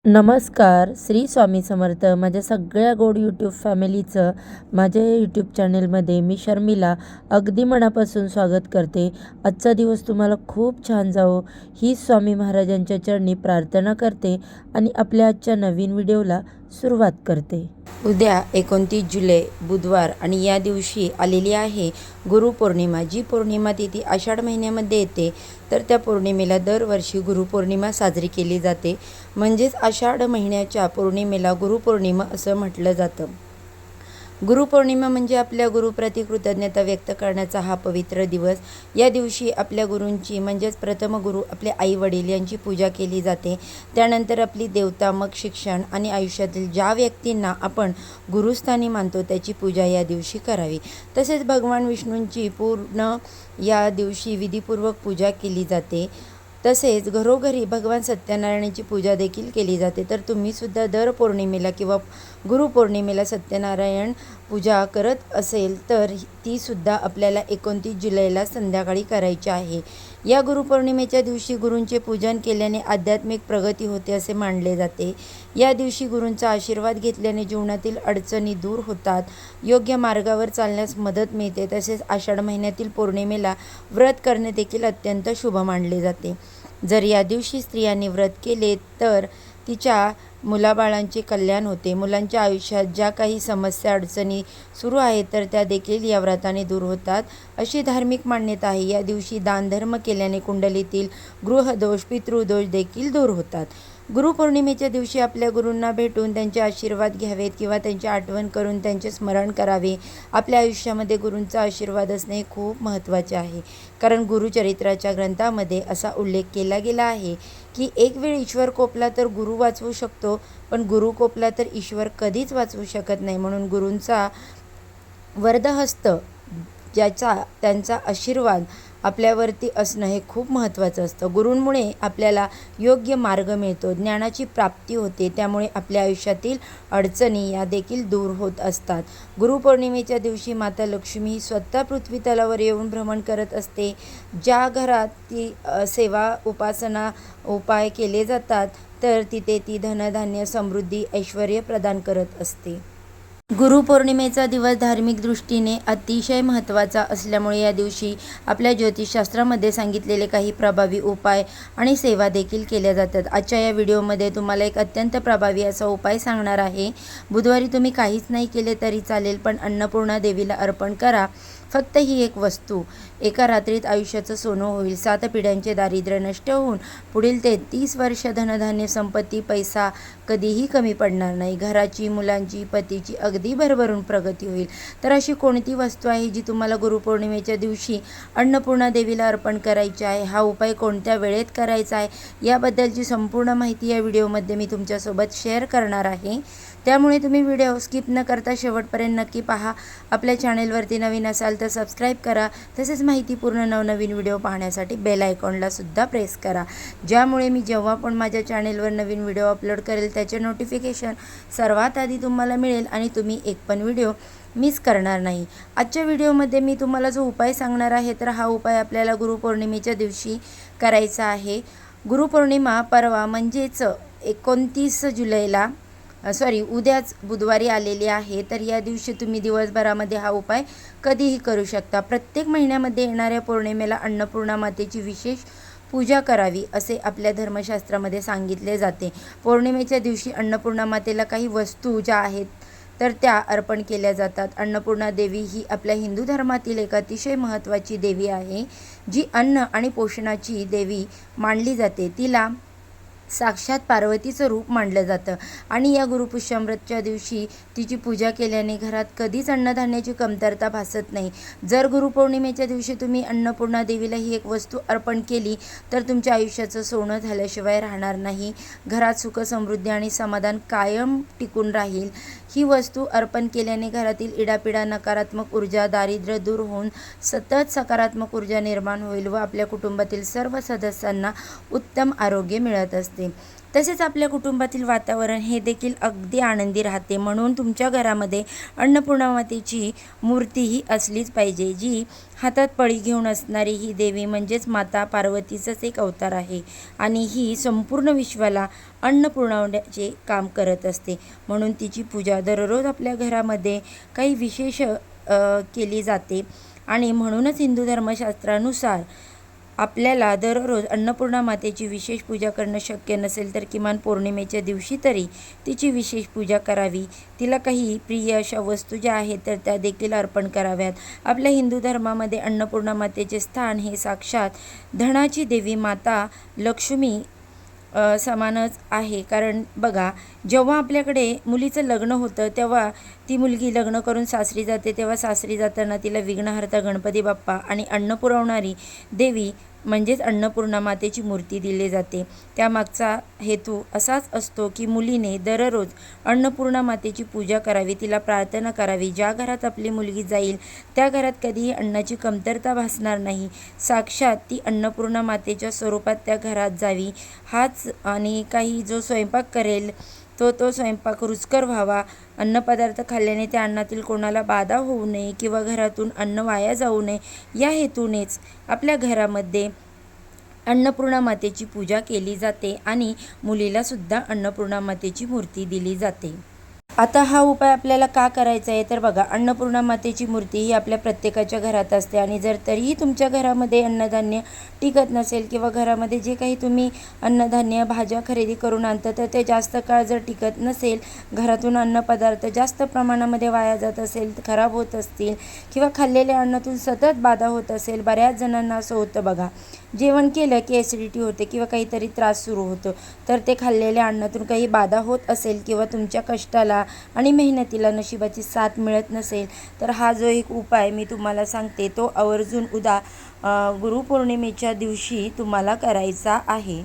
नमस्कार. श्री स्वामी समर्थ. माझ्या सगळ्या गोड यूट्यूब फॅमिलीचं माझ्या यूट्यूब चॅनलमध्ये मी शर्मिला अगदी मनापासून स्वागत करते. आजचा दिवस तुम्हाला खूप छान जावो ही स्वामी महाराजांच्या चरणी प्रार्थना करते आणि आपल्या आजच्या नवीन व्हिडिओला सुरुवात करते. उद्या 29 जुलै बुधवार आणि या दिवशी आलेली आहे गुरुपौर्णिमा. जी पौर्णिमा तिथी आषाढ महिन्यामध्ये येते, तर त्या पौर्णिमेला दरवर्षी गुरुपौर्णिमा साजरी केली जाते. म्हणजेच आषाढ महिन्याच्या पौर्णिमेला गुरुपौर्णिमा असं म्हटलं जातं. गुरुपौर्णिमा म्हणजे आपल्या गुरुप्रती कृतज्ञता व्यक्त करण्याचा हा पवित्र दिवस. या दिवशी आपल्या गुरूंची म्हणजेच प्रथम गुरु आपले आई वडील यांची पूजा केली जाते. त्यानंतर आपली देवता, मग शिक्षण आणि आयुष्यातील ज्या व्यक्तींना आपण गुरुस्थानी मानतो त्याची पूजा या दिवशी करावी. तसेच भगवान विष्णूंची पूर्ण या दिवशी विधीपूर्वक पूजा केली जाते. तसेच घरोघरी भगवान सत्यनारायणाची पूजा देखील केली जाते. तर तुम्हीसुद्धा दर पौर्णिमेला किंवा गुरुपौर्णिमेला सत्यनारायण पूजा करत असेल तर तीसुद्धा आपल्याला 29 जुलैला संध्याकाळी करायची आहे. या गुरुपौर्णिमेच्या दिवशी गुरूंचे पूजन केल्याने आध्यात्मिक प्रगती होते असे मानले जाते. या दिवशी गुरूंचा आशीर्वाद घेतल्याने जीवनातील अडचणी दूर होतात, योग्य मार्गावर चालण्यास मदत मिळते. तसेच आषाढ महिन्यातील पौर्णिमेला व्रत करणे देखील अत्यंत शुभ मानले जाते. जर या दिवशी स्त्रियांनी व्रत केले तर तिच्या मुलाबाळांचे कल्याण होते. मुलांच्या आयुष्यात ज्या काही समस्या अडचणी सुरू आहेत तर त्या देखील या व्रताने दूर होतात अशी धार्मिक मान्यता आहे. या दिवशी दानधर्म केल्याने कुंडलीतील गृहदोष, पितृदोष देखील दूर होतात. गुरुपौर्णिमेच्या दिवशी आपल्या गुरूंना भेटून त्यांचे आशीर्वाद घ्यावेत किंवा त्यांची आठवण करून त्यांचे स्मरण करावे. आपल्या आयुष्यामध्ये गुरूंचा आशीर्वाद असणे खूप महत्त्वाचे आहे. कारण गुरुचरित्राच्या ग्रंथामध्ये असा उल्लेख केला गेला आहे की एक वेळ ईश्वर कोपला तर गुरु वाचवू शकतो, पण गुरु कोपला तर ईश्वर कधीच वाचवू शकत नाही. म्हणून गुरूंचा वरदहस्त त्यांचा आशीर्वाद आपल्यावरती असणं हे खूप महत्त्वाचं असतं. गुरूंमुळे आपल्याला योग्य मार्ग मिळतो, ज्ञानाची प्राप्ती होते. त्यामुळे आपल्या आयुष्यातील अडचणी या देखील दूर होत असतात. गुरुपौर्णिमेच्या दिवशी माता लक्ष्मी ही स्वतः पृथ्वी तलावर येऊन भ्रमण करत असते. ज्या घरात ती सेवा, उपासना, उपाय केले जातात तर तिथे ती धनधान्य, समृद्धी, ऐश्वर्य प्रदान करत असते. गुरुपौर्णिमेचा दिवस धार्मिक दृष्टीने अतिशय महत्त्वाचा असल्यामुळे या दिवशी आपल्या ज्योतिषशास्त्रामध्ये सांगितलेले काही प्रभावी उपाय आणि सेवा देखील केल्या जातात. आजच्या या व्हिडिओमध्ये तुम्हाला एक अत्यंत प्रभावी असा उपाय सांगणार आहे. बुधवारी तुम्ही काहीच नाही केले तरी चालेल, पण अन्नपूर्णा देवीला अर्पण करा. फक्त ही एक वस्तू एका रात्रीत आयुष्याचं सोनं होईल. 7 पिढ्यांचे दारिद्र्य नष्ट होऊन पुढील 33 वर्ष धनधान्य, संपत्ती, पैसा कधीही कमी पडणार नाही. घराची, मुलांची, पतीची अगदी भरभरून प्रगती होईल. तर अशी कोणती वस्तू आहे जी तुम्हाला गुरुपौर्णिमेच्या दिवशी अन्नपूर्णा देवीला अर्पण करायची आहे? हा उपाय कोणत्या वेळेत करायचा आहे याबद्दलची संपूर्ण माहिती या व्हिडिओमध्ये मी तुमच्यासोबत शेअर करणार आहे. त्यामुळे तुम्ही व्हिडिओ स्किप न करता शेवटपर्यंत नक्की पहा. आपल्या चॅनेलवरती नवीन असाल तर सबस्क्राईब करा. तसेच माहितीपूर्ण नवनवीन व्हिडिओ पाहण्यासाठी बेल आयकॉनला सुद्धा प्रेस करा, ज्यामुळे मी जेव्हा पण माझ्या चॅनेलवर नवीन व्हिडिओ अपलोड करेल त्याचे नोटिफिकेशन सर्वात आधी तुम्हाला मिळेल आणि तुम्ही एक पण व्हिडिओ मिस करणार नाही. आजच्या व्हिडिओमध्ये मी तुम्हाला जो उपाय सांगणार आहे तर हा उपाय आपल्याला गुरुपौर्णिमेच्या दिवशी करायचा आहे. गुरुपौर्णिमा परवा म्हणजेच 29 जुलैला उद्याच बुधवारी आलेली आहे. तर या दिवशी तुम्ही दिवसभरामध्ये हा उपाय कधीही करू शकता. प्रत्येक महिन्यामध्ये येणाऱ्या पौर्णिमेला अन्नपूर्णा मातेची विशेष पूजा करावी असे आपल्या धर्मशास्त्रामध्ये सांगितले जाते. पौर्णिमेच्या दिवशी अन्नपूर्णा मातेला काही वस्तू ज्या आहेत तर त्या अर्पण केल्या जातात. अन्नपूर्णा देवी ही आपल्या हिंदू धर्मातील एक अतिशय महत्त्वाची देवी आहे, जी अन्न आणि पोषणाची देवी मानली जाते. तिला साक्षात पार्वतीचं रूप मानलं जातं आणि या गुरुपुष्यामृतच्या दिवशी तिची पूजा केल्याने घरात कधीच अन्नधान्याची कमतरता भासत नाही. जर गुरुपौर्णिमेच्या दिवशी तुम्ही अन्नपूर्णा देवीला ही एक वस्तू अर्पण केली तर तुमच्या आयुष्याचं सोनं झाल्याशिवाय राहणार नाही. घरात सुख, समृद्धी आणि समाधान कायम टिकून राहील. ही वस्तू अर्पण केल्याने घरातील इडापिडा, नकारात्मक ऊर्जा, दारिद्र्य दूर होऊन सतत सकारात्मक ऊर्जा निर्माण होईल व आपल्या कुटुंबातील सर्व सदस्यांना उत्तम आरोग्य मिळत असते. तसेच आपल्या कुटुंबातील वातावरण हे देखील अगदी आनंदी राहते. म्हणून तुमच्या घरामध्ये अन्नपूर्णा मातेची मूर्ती ही असलीच पाहिजे. जी हातात पळी घेऊन असणारी ही देवी म्हणजेच माता पार्वतीचाच एक अवतार आहे आणि ही संपूर्ण विश्वाला अन्न पुरवण्याचे काम करत असते. म्हणून तिची पूजा दररोज आपल्या घरामध्ये काही विशेष केली जाते आणि म्हणूनच हिंदू धर्मशास्त्रानुसार आपल्याला दररोज अन्नपूर्णा मातेची विशेष पूजा करणं शक्य नसेल तर किमान पौर्णिमेच्या दिवशी तरी तिची विशेष पूजा करावी. तिला काही प्रिय अशा वस्तू ज्या आहेत तर त्या देखील अर्पण कराव्यात. आपल्या हिंदू धर्मामध्ये अन्नपूर्णा मातेचे स्थान हे साक्षात धनाची देवी माता लक्ष्मी समानच आहे. कारण बघा, जेव्हा आपल्याकडे मुलीचं लग्न होतं तेव्हा ती मुलगी लग्न करून सासरी जाते, तेव्हा सासरी जाताना तिला विघ्नहर्ता गणपती बाप्पा आणि अन्न पुरवणारी देवी म्हणजेच अन्नपूर्णा मातेची मूर्ती दिली जाते. त्यामागचा हेतू असाच असतो की मुलीने दररोज अन्नपूर्णा मातेची पूजा करावी, तिला प्रार्थना करावी. ज्या घरात आपली मुलगी जाईल त्या घरात कधीही अन्नाची कमतरता भासणार नाही. साक्षात ती अन्नपूर्णा मातेच्या स्वरूपात त्या घरात जावी हाच आणि काही जो स्वयंपाक करेल तो स्वयंपाक रुचकर व्हावा. अन्नपदार्थ खाल्ल्याने त्या अन्नातील कोणाला बाधा होऊ नये किंवा घरातून अन्न वाया जाऊ नये या हेतूनेच आपल्या घरामध्ये अन्नपूर्णा मातेची पूजा केली जाते आणि मुलीला सुद्धा अन्नपूर्णा मातेची मूर्ती दिली जाते. आता हा उपाय आपल्याला का करायचा आहे तर बघा, अन्नपूर्णा मातेची मूर्ती ही आपल्या प्रत्येकाच्या घरात असते आणि जर तरीही तुमच्या घरामध्ये अन्नधान्य टिकत नसेल किंवा घरामध्ये जे काही तुम्ही अन्नधान्य भाज्या खरेदी करून आणता तर ते जास्त काळ जर टिकत नसेल, घरातून अन्नपदार्थ जास्त प्रमाणामध्ये वाया जात असेल, खराब होत असतील किंवा खाल्लेल्या अन्नातून सतत बाधा होत असेल, बऱ्याच जणांना असं होतं बघा, जेवण केलं की ॲसिडिटी होते किंवा काहीतरी त्रास सुरू होतो, तर ते खाल्लेल्या अन्नातून काही बाधा होत असेल किंवा तुमच्या कष्टाला आणि मेहनतीला नशिबाची साथ मिळत नसेल तर हा जो एक उपाय मी तुम्हाला सांगते तो आवर्जून गुरुपौर्णिमेच्या दिवशी तुम्हाला करायचा आहे.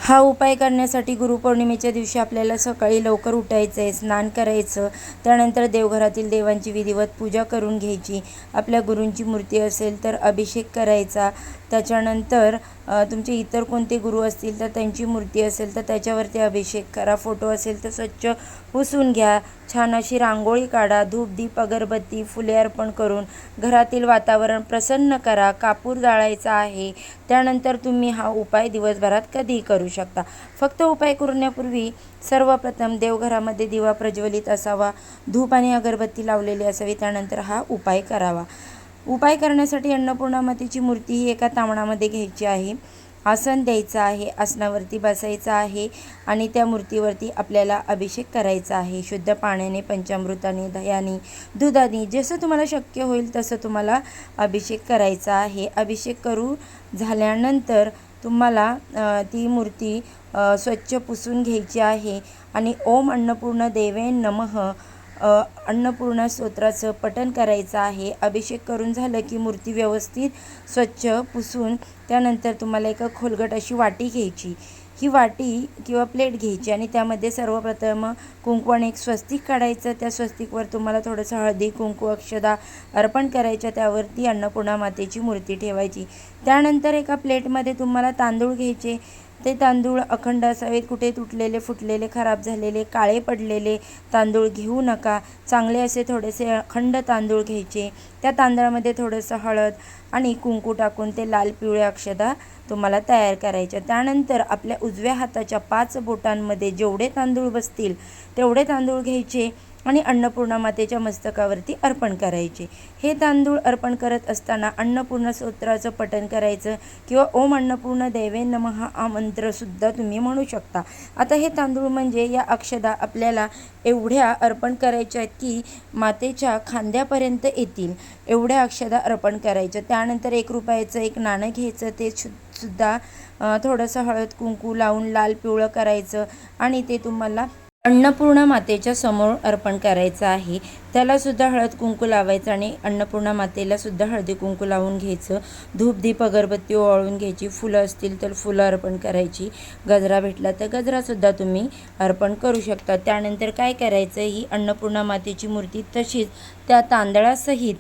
हा उपाय करण्यासाठी गुरुपौर्णिमेच्या दिवशी आपल्याला सकाळी लवकर उठायचं आहे, स्नान करायचं, त्यानंतर देवघरातील देवांची विधिवत पूजा करून घ्यायची. आपल्या गुरूंची मूर्ती असेल तर अभिषेक करायचा. त्याच्यानंतर तुमचे इतर कोणते गुरु असतील तर त्यांची मूर्ती असेल तर त्याच्यावरती अभिषेक करा. फोटो असेल तर स्वच्छ पुसून घ्या. छान अशी रांगोळी काढा. धूप दीप अगरबत्ती फुले अर्पण करून घरातील वातावरण प्रसन्न करा. कापूर जाळायचा आहे. त्यानंतर तुम्ही हा उपाय दिवसभरात कधीही करू शकता. फक्त उपाय करण्यापूर्वी सर्वप्रथम देवघरामध्ये दिवा प्रज्वलित असावा, धूप आणि अगरबत्ती लावलेली असावी, त्यानंतर हा उपाय करावा. उपाय करण्यासाठी अन्नपूर्णा मातेची मूर्ती ही एका तामणामध्ये घ्यायची आहे. आसन द्यायचं आहे, आसनावरती बसायचं आहे आणि त्या मूर्तीवरती आपल्याला अभिषेक करायचा आहे. शुद्ध पाण्याने, पंचामृताने, दह्याने, दुधाने, जसं तुम्हाला शक्य होईल तसं तुम्हाला अभिषेक करायचा आहे. अभिषेक करू झाल्यानंतर तुम्हाला ती मूर्ती स्वच्छ पुसून घ्यायची आहे आणि ओम अन्नपूर्णा देवे नमः अन्नपूर्णा स्तोत्राचं पठण करायचं आहे. अभिषेक करून झालं की मूर्ती व्यवस्थित स्वच्छ पुसून त्यानंतर तुम्हाला एका खोलगट अशी वाटी घ्यायची. ही वाटी किंवा प्लेट घ्यायची आणि त्यामध्ये सर्वप्रथम कुंकवाने एक स्वस्तिक काढायचं. त्या स्वस्तिकवर तुम्हाला थोडंसं हळदी कुंकू अक्षदा अर्पण करायच्या. त्यावरती अन्नपूर्णा मातेची मूर्ती ठेवायची. त्यानंतर एका प्लेटमध्ये तुम्हाला तांदूळ घ्यायचे. ते तांदूळ अखंड असावेत. कुठे तुटलेले, फुटलेले, खराब झालेले, काळे पडलेले तांदूळ घेऊ नका. चांगले असे थोडेसे अखंड तांदूळ घ्यायचे. त्या तांदळामध्ये थोडंसं हळद आणि कुंकू टाकून ते लाल पिवळ्या अक्षदा तुम्हाला तयार करायच्या. त्यानंतर आपल्या उजव्या हाताच्या 5 बोटांमध्ये जेवढे तांदूळ बसतील तेवढे तांदूळ घ्यायचे आणि अन्नपूर्णा मातेच्या मस्तकावरती अर्पण करायचे. हे तांदूळ अर्पण करत असताना अन्नपूर्णा स्तोत्राचं पठण करायचं किंवा ओम अन्नपूर्णा देवे नमः हा मंत्रसुद्धा तुम्ही म्हणू शकता. आता हे तांदूळ म्हणजे या अक्षदा आपल्याला एवढ्या अर्पण करायच्या आहेत की मातेच्या खांद्यापर्यंत येतील एवढ्या अक्षदा अर्पण करायच्या. त्यानंतर 1 रुपयाचं एक नाणं घ्यायचं. ते सुद्धा थोडंसं हळद कुंकू लावून लाल पिवळं करायचं आणि ते तुम्हाला अन्नपूर्णा मातेच्या समोर अर्पण करायचं आहे. त्यालासुद्धा हळद कुंकू लावायचं आणि अन्नपूर्णा मातेलासुद्धा हळदी कुंकू लावून घ्यायचं. धूप दीप अगरबत्ती ओवाळून घ्यायची. फुलं असतील तर फुलं अर्पण करायची. गजरा भेटला तर गजरासुद्धा तुम्ही अर्पण करू शकता. त्यानंतर काय करायचं, ही अन्नपूर्णा मातेची मूर्ती तशीच त्या तांदळासहित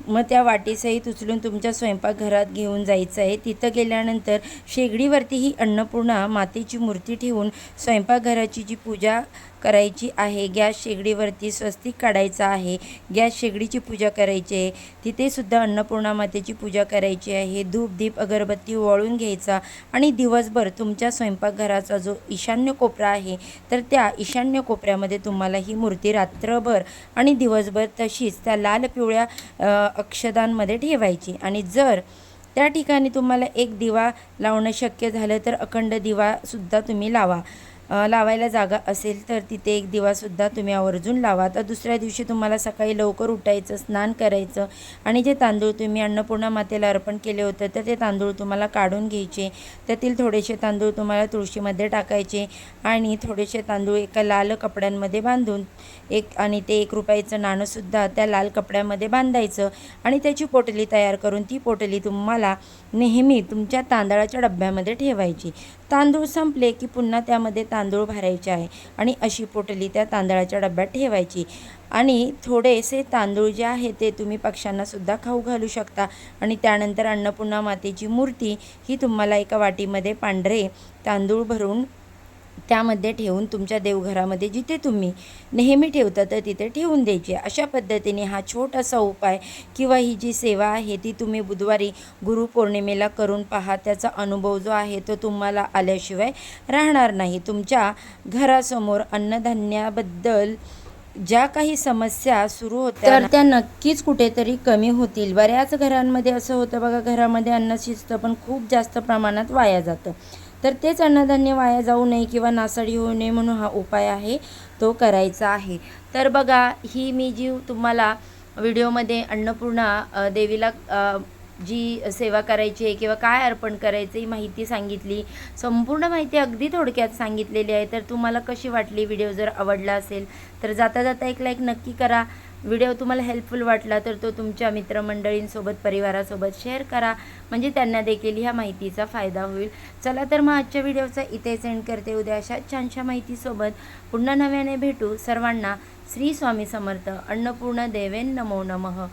मग त्या वाटीसहित उचलून तुमच्या स्वयंपाकघरात घेऊन जायचं आहे. तिथं गेल्यानंतर शेगडीवरती ही अन्नपूर्णा मातेची मूर्ती ठेवून स्वयंपाकघराची जी पूजा करायची आहे, गॅस शेगडीवरती स्वस्तिक काढायचा आहे, गॅस शेगडीची पूजा करायची आहे. तिथे सुद्धा अन्नपूर्णा मातेची पूजा करायची आहे. धूप दीप अगरबत्ती ओवाळून घ्यायचा आणि दिवसभर तुमच्या स्वयंपाकघराचा जो ईशान्य कोपरा आहे तर त्या ईशान्य कोपऱ्यामध्ये तुम्हाला ही मूर्ती रात्रभर आणि दिवसभर तशीच त्या लाल पिवळ्या अक्षदांमध्ये ठेवायची. आणि जर त्या ठिकाणी तुम्हाला एक दिवा लावणं शक्य झालं तर अखंड दिवासुद्धा तुम्ही लावायला जागा असेल तर तिथे एक दिवासुद्धा तुम्ही आवर्जून लावा. तर दुसऱ्या दिवशी तुम्हाला सकाळी लवकर उठायचं, स्नान करायचं आणि जे तांदूळ तुम्ही अन्नपूर्णा मातेला अर्पण केले होते तर ते तांदूळ तुम्हाला काढून घ्यायचे. त्यातील थोडेसे तांदूळ तुम्हाला तुळशीमध्ये टाकायचे आणि थोडेसे तांदूळ एका लाल कपड्यांमध्ये बांधून आणि ते 1 रुपयाचं नाणंसुद्धा त्या लाल कपड्यामध्ये बांधायचं आणि त्याची पोटली तयार करून ती पोटली तुम्हाला नेहमी तुमच्या तांदळाच्या डब्यामध्ये ठेवायची. तांदूळ संपले की पुन्हा त्यामध्ये तांदूळ भरायचे आहे आणि अशी पोटली त्या तांदळाच्या डब्यात ठेवायची. आणि थोडेसे तांदूळ जे आहे ते तुम्ही पक्ष्यांनासुद्धा खाऊ घालू शकता. आणि त्यानंतर अन्नपूर्णा मातेची मूर्ती ही तुम्हाला एका वाटीमध्ये पांढरे तांदूळ भरून त्यामध्ये ठेवून तुमच्या देवघरामध्ये जिथे तुम्ही नेहमी ठेवता तर तिथे ठेवून द्यायची. अशा पद्धतीने हा छोटासा उपाय किंवा ही जी सेवा आहे ती तुम्ही बुधवारी गुरुपौर्णिमेला करून पहा. त्याचा अनुभव जो आहे तो तुम्हाला आल्याशिवाय राहणार नाही. तुमच्या घरासमोर अन्नधान्याबद्दल ज्या काही समस्या सुरू होत्या तर त्या नक्कीच कुठेतरी कमी होतील. बऱ्याच घरांमध्ये असं होतं बघा, घरामध्ये अन्न शिजतं पण खूप जास्त प्रमाणात वाया जातं. तर तेच अन्नधान्य वाया जाऊ नये किंवा नासाडी होऊ नये म्हणून हा उपाय आहे तो करायचा आहे. तर बघा, ही मी जी तुम्हाला व्हिडिओमध्ये अन्नपूर्णा देवीला जी सेवा करायची आहे किंवा काय अर्पण करायचं ही माहिती सांगितली. संपूर्ण माहिती अगदी थोडक्यात सांगितलेली आहे. तर तुम्हाला कशी वाटली व्हिडिओ? जर आवडला असेल तर जाता जाता एक लाईक नक्की करा. व्हिडिओ तुम्हाला हेल्पफुल वाटला तर तो तुमच्या मित्रमंडळींसोबत, परिवारासोबत शेअर करा, म्हणजे त्यांना देखील ह्या माहितीचा फायदा होईल. चला तर मग आजच्या व्हिडिओचा इथे सेंड करते. उद्या अशा छानशा माहितीसोबत पुन्हा नव्याने भेटू. सर्वांना श्री स्वामी समर्थ. अन्नपूर्णा देवेन नमो नमः.